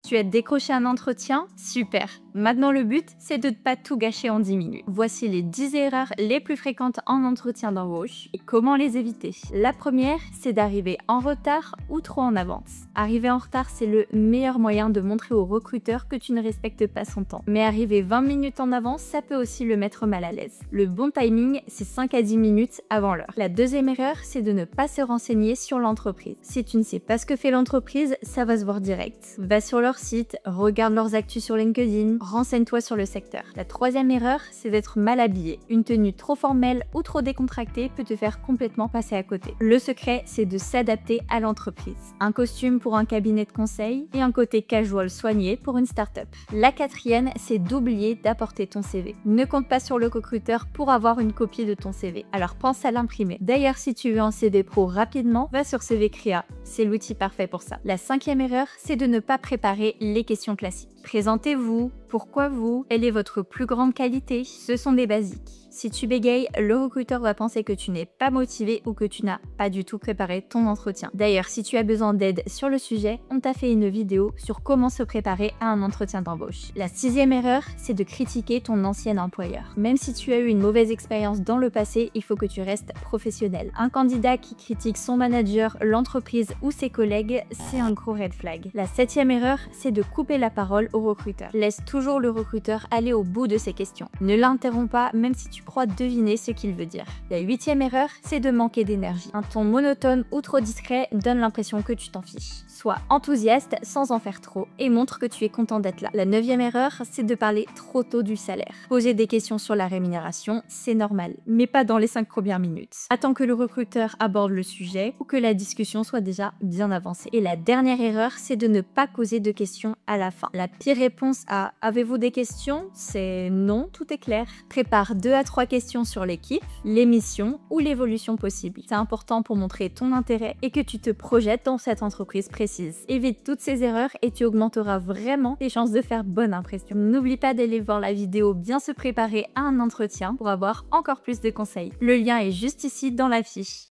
Tu as décroché un entretien? Super! Maintenant le but, c'est de ne pas tout gâcher en 10 minutes. Voici les 10 erreurs les plus fréquentes en entretien d'embauche et comment les éviter. La première, c'est d'arriver en retard ou trop en avance. Arriver en retard, c'est le meilleur moyen de montrer au recruteur que tu ne respectes pas son temps. Mais arriver 20 minutes en avance, ça peut aussi le mettre mal à l'aise. Le bon timing, c'est 5 à 10 minutes avant l'heure. La deuxième erreur, c'est de ne pas se renseigner sur l'entreprise. Si tu ne sais pas ce que fait l'entreprise, ça va se voir direct. Va sur leur site, regarde leurs actus sur LinkedIn, renseigne-toi sur le secteur. La troisième erreur, c'est d'être mal habillé. Une tenue trop formelle ou trop décontractée peut te faire complètement passer à côté. Le secret, c'est de s'adapter à l'entreprise. Un costume pour un cabinet de conseil et un côté casual soigné pour une start-up. La quatrième, c'est d'oublier d'apporter ton CV. Ne compte pas sur le recruteur pour avoir une copie de ton CV. Alors pense à l'imprimer. D'ailleurs, si tu veux un CV pro rapidement, va sur CV Créa. C'est l'outil parfait pour ça. La cinquième erreur, c'est de ne pas préparer les questions classiques. Présentez-vous, pourquoi vous, quelle est votre plus grande qualité? Ce sont des basiques. Si tu bégayes, le recruteur va penser que tu n'es pas motivé ou que tu n'as pas du tout préparé ton entretien. D'ailleurs, si tu as besoin d'aide sur le sujet, on t'a fait une vidéo sur comment se préparer à un entretien d'embauche. La sixième erreur, c'est de critiquer ton ancien employeur. Même si tu as eu une mauvaise expérience dans le passé, il faut que tu restes professionnel. Un candidat qui critique son manager, l'entreprise ou ses collègues, c'est un gros red flag. La septième erreur, c'est de couper la parole au recruteur. Laisse toujours le recruteur aller au bout de ses questions. Ne l'interromps pas, même si tu crois deviner ce qu'il veut dire. La huitième erreur, c'est de manquer d'énergie. Un ton monotone ou trop discret donne l'impression que tu t'en fiches. Sois enthousiaste sans en faire trop et montre que tu es content d'être là. La neuvième erreur, c'est de parler trop tôt du salaire. Poser des questions sur la rémunération, c'est normal, mais pas dans les 5 premières minutes. Attends que le recruteur aborde le sujet ou que la discussion soit déjà bien avancée. Et la dernière erreur, c'est de ne pas poser de questions à la fin. La pire réponse à "Avez-vous des questions?" c'est non, tout est clair. Prépare 2 à 3 questions sur l'équipe, l'émission ou l'évolution possible. C'est important pour montrer ton intérêt et que tu te projettes dans cette entreprise précise. Évite toutes ces erreurs et tu augmenteras vraiment tes chances de faire bonne impression. N'oublie pas d'aller voir la vidéo Bien se préparer à un entretien pour avoir encore plus de conseils. Le lien est juste ici dans la fiche.